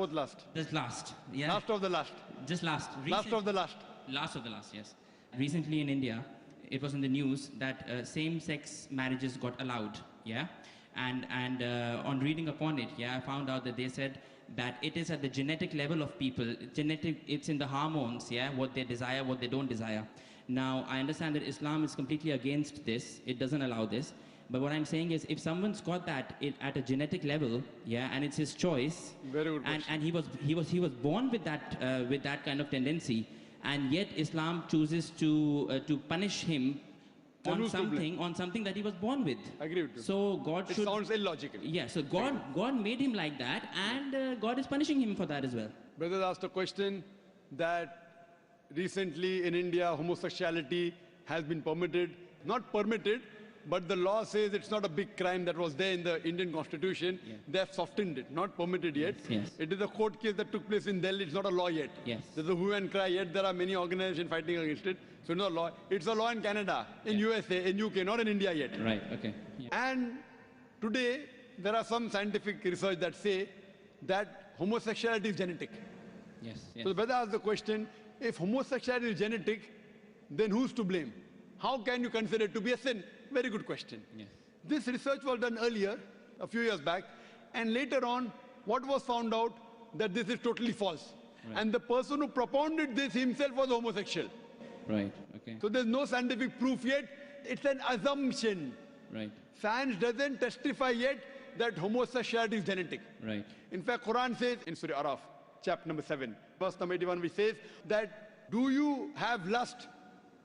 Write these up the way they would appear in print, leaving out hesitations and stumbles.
Both last. Just last, yeah. Last of the last. Just last. Last of the last. Last of the last, yes. Recently in India, it was in the news that same-sex marriages got allowed, yeah? And on reading upon it, yeah, I found out that they said that it is at the genetic level of people. It's in the hormones, yeah, what they desire, what they don't desire. Now, I understand that Islam is completely against this. It doesn't allow this. But what I'm saying is, if someone's got that at a genetic level, yeah, and it's his choice, very good question. and he was born with that kind of tendency, and yet Islam chooses to punish him on something that he was born with. I agree with you. So God should. It sounds illogical. Yeah. So God made him like that, and God is punishing him for that as well. Brother asked a question that recently in India homosexuality has been permitted, not permitted, but the law says it's not a big crime that was there in the Indian constitution. Yeah. They have softened it, not permitted yet. Yes. It is a court case that took place in Delhi. It's not a law yet. Yes. There's a hue and cry yet. There are many organizations fighting against it. So no law. It's a law in Canada, in USA, in UK, not in India yet. Right. Okay. Yeah. And today there are some scientific research that say that homosexuality is genetic. Yes. Yes. So the brother asked the question, if homosexuality is genetic, then who's to blame? How can you consider it to be a sin? Very good question. Yes. This research was done earlier, a few years back, and later on, what was found out that this is totally false. Right. And the person who propounded this himself was homosexual. Right. Okay. So there's no scientific proof yet. It's an assumption. Right. Science doesn't testify yet that homosexuality is genetic. Right. In fact, Quran says in Surah Araf, chapter number 7, verse number 81, which says that, do you have lust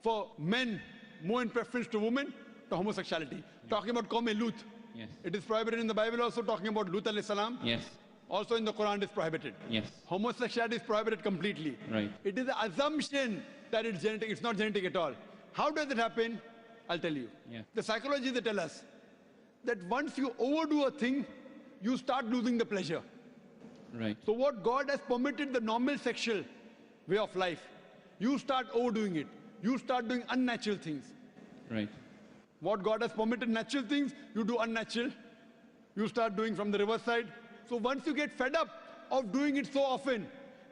for men more in preference to women? To homosexuality. Yeah. Talking about Qawm Lut. Yes. It is prohibited in the Bible also, talking about Lut alayhi salam. Yes. Also in the Quran it is prohibited. Yes. Homosexuality is prohibited completely. Right. It is an assumption that it's genetic. It's not genetic at all. How does it happen? I'll tell you. Yeah. The psychologists they tell us that once you overdo a thing, you start losing the pleasure. Right. So what God has permitted the normal sexual way of life, you start overdoing it. You start doing unnatural things. Right. What God has permitted natural things, you do unnatural. You start doing from the reverse side. So once you get fed up of doing it so often,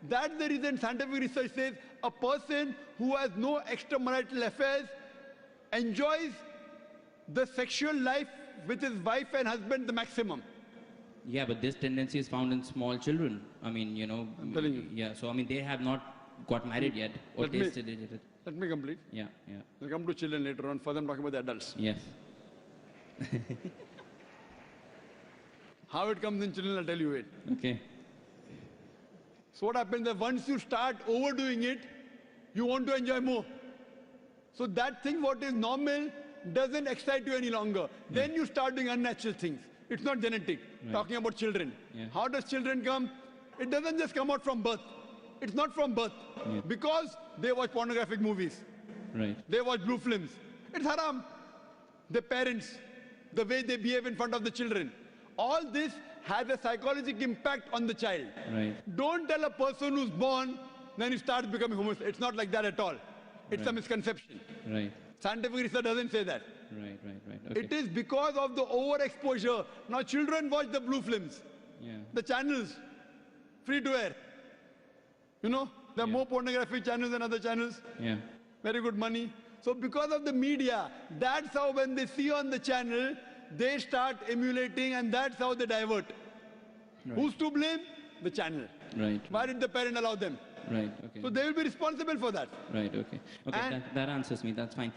that's the reason scientific research says a person who has no extramarital affairs enjoys the sexual life with his wife and husband the maximum. Yeah, but this tendency is found in small children. I mean, you know. I'm telling you. Yeah, so I mean, they have not got married yet or tasted it. Let me complete. Yeah, yeah. We'll come to children later on. First I'm talking about the adults. Yes. How it comes in children, I'll tell you it. Okay. So what happens is once you start overdoing it, you want to enjoy more. So that thing what is normal doesn't excite you any longer. Then you start doing unnatural things. It's not genetic. Right. Talking about children. Yeah. How does children come? It doesn't just come out from birth. It's not from birth. Yeah. Because they watch pornographic movies. Right. They watch blue films. It's haram. The parents, the way they behave in front of the children. All this has a psychological impact on the child. Right. Don't tell a person who's born, then he starts becoming homosexual. It's not like that at all. It's a misconception. Right. Scientific research doesn't say that. Right. Okay. It is because of the overexposure. Now children watch the blue films. Yeah. The channels, free to air. You know, there are more pornographic channels than other channels. Yeah. Very good money. So because of the media, that's how when they see on the channel, they start emulating and that's how they divert. Right. Who's to blame? The channel. Right. Why did the parent allow them? Right. Okay. So they will be responsible for that. Right. Okay. Okay. That answers me. That's fine.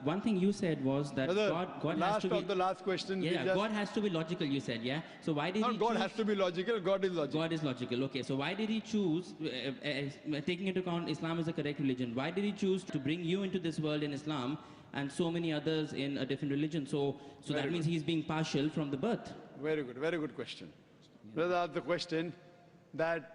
One thing you said was that God has to be. The last question. Yeah. God has to be logical. You said. Yeah. So why did he? God has to be logical. God is logical. God is logical. Okay. So why did he choose, taking into account Islam is a correct religion? Why did he choose to bring you into this world in Islam and so many others in a different religion? So that means he's being partial from the birth. Very good. Very good question. Brother asked the question that